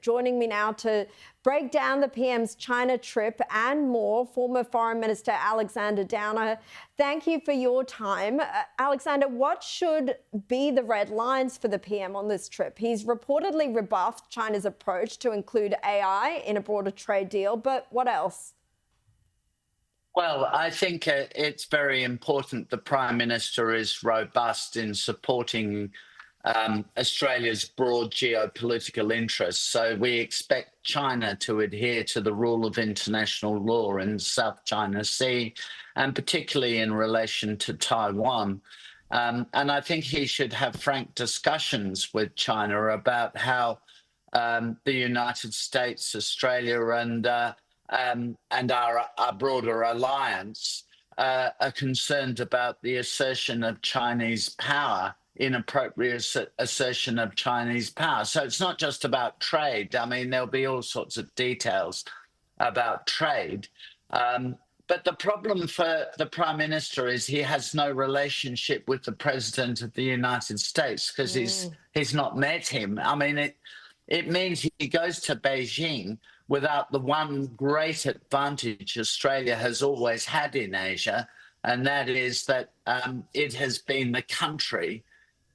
Joining me now to break down the PM's China trip and more, former Foreign Minister Alexander Downer. Thank you for your time. Alexander, what should be the red lines for the PM on this trip? He's reportedly rebuffed China's approach to include AI in a broader trade deal, but what else? Well, I think it's very important the Prime Minister is robust in supporting Australia's broad geopolitical interests. So we expect China to adhere to the rule of international law in South China Sea, and particularly in relation to Taiwan. And I think he should have frank discussions with China about how the United States, Australia, and our broader alliance are concerned about the assertion of Chinese power, inappropriate assertion of Chinese power. So it's not just about trade. I mean, there'll be all sorts of details about trade. But the problem for the Prime Minister is he has no relationship with the President of the United States because he's not met him. I mean, it means he goes to Beijing without the one great advantage Australia has always had in Asia, and that is that it has been the country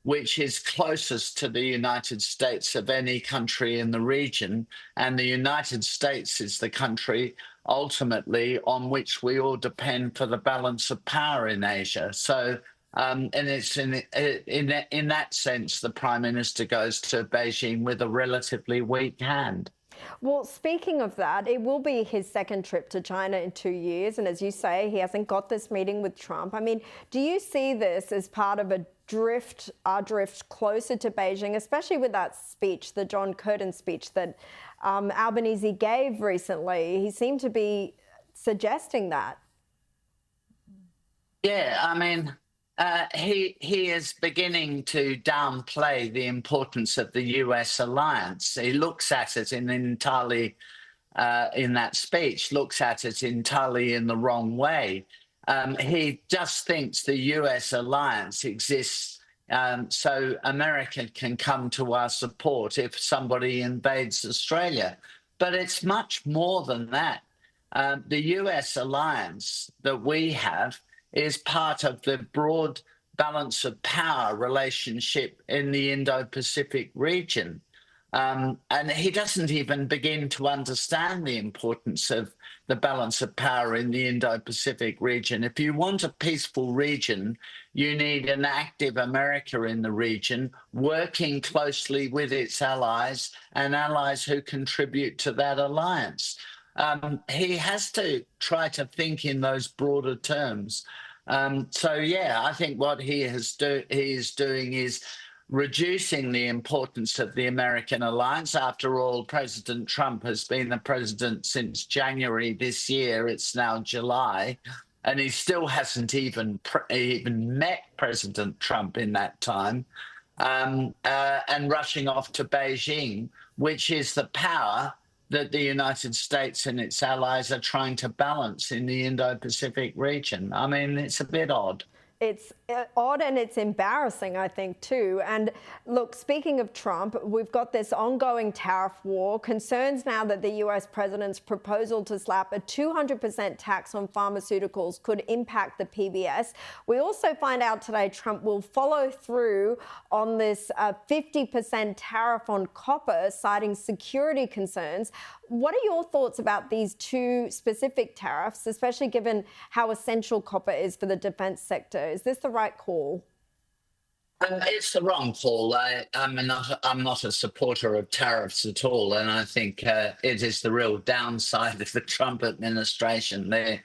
which is closest to the United States of any country in the region, and the United States is the country ultimately on which we all depend for the balance of power in Asia. So, and it's in that sense, the Prime Minister goes to Beijing with a relatively weak hand. Well, speaking of that, it will be his second trip to China in 2 years. And as you say, he hasn't got this meeting with Trump. I mean, do you see this as part of a drift closer to Beijing, especially with that speech, the John Curtin speech that Albanese gave recently? He seemed to be suggesting that. Yeah, I mean, he is beginning to downplay the importance of the US alliance. He looks at it in that speech, looks at it entirely in the wrong way. He just thinks the US alliance exists so America can come to our support if somebody invades Australia. But it's much more than that. The US alliance that we have is part of the broad balance of power relationship in the Indo-Pacific region. And he doesn't even begin to understand the importance of the balance of power in the Indo-Pacific region. If you want a peaceful region, you need an active America in the region, working closely with its allies and allies who contribute to that alliance. He has to try to think in those broader terms. So, yeah, I think what he is doing is reducing the importance of the American alliance. After all, President Trump has been the president since January this year. It's now July, and he still hasn't even met President Trump in that time, and rushing off to Beijing, which is the power that the United States and its allies are trying to balance in the Indo-Pacific region. I mean, it's a bit odd. It's odd and it's embarrassing, I think, too. And look, speaking of Trump, we've got this ongoing tariff war, concerns now that the US president's proposal to slap a 200% tax on pharmaceuticals could impact the PBS. We also find out today Trump will follow through on this 50% tariff on copper, citing security concerns. What are your thoughts about these two specific tariffs, especially given how essential copper is for the defense sector? Is this the right call? It's the wrong call. I'm not a supporter of tariffs at all, and I think it is the real downside of the Trump administration, the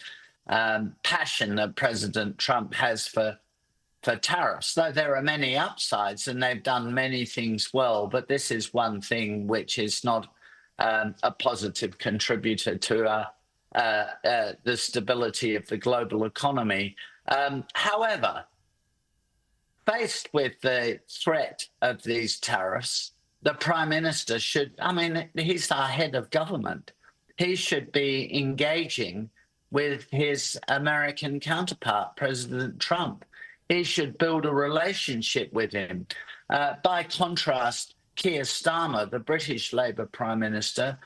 passion that President Trump has for tariffs, though there are many upsides and they've done many things well, but this is one thing which is not a positive contributor to the stability of the global economy. However, faced with the threat of these tariffs, the Prime Minister should, I mean, he's our head of government. He should be engaging with his American counterpart, President Trump. He should build a relationship with him. By contrast, Keir Starmer, the British Labour Prime Minister,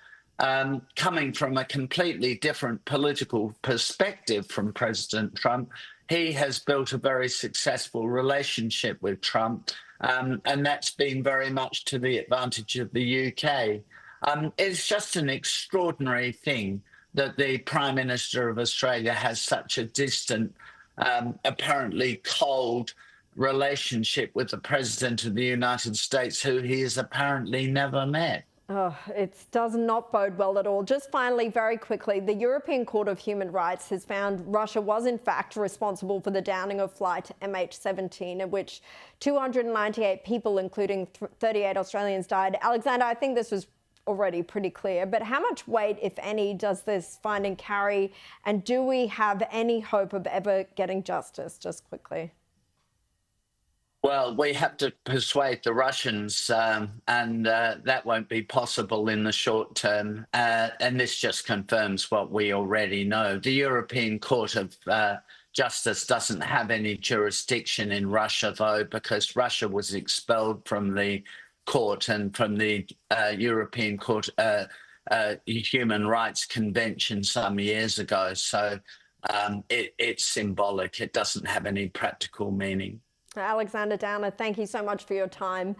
coming from a completely different political perspective from President Trump, he has built a very successful relationship with Trump, and that's been very much to the advantage of the UK. It's just an extraordinary thing that the Prime Minister of Australia has such a distant, apparently cold relationship with the President of the United States, who he has apparently never met. Oh, it does not bode well at all. Just finally, very quickly, the European Court of Human Rights has found Russia was in fact responsible for the downing of flight MH17, in which 298 people, including 38 Australians, died. Alexander, I think this was already pretty clear, but how much weight, if any, does this finding carry? And do we have any hope of ever getting justice? Just quickly. Well, we have to persuade the Russians, and that won't be possible in the short term. And this just confirms what we already know. The European Court of Justice doesn't have any jurisdiction in Russia, though, because Russia was expelled from the court and from the European Court Human Rights Convention some years ago. So it's symbolic. It doesn't have any practical meaning. Alexander Downer, thank you so much for your time.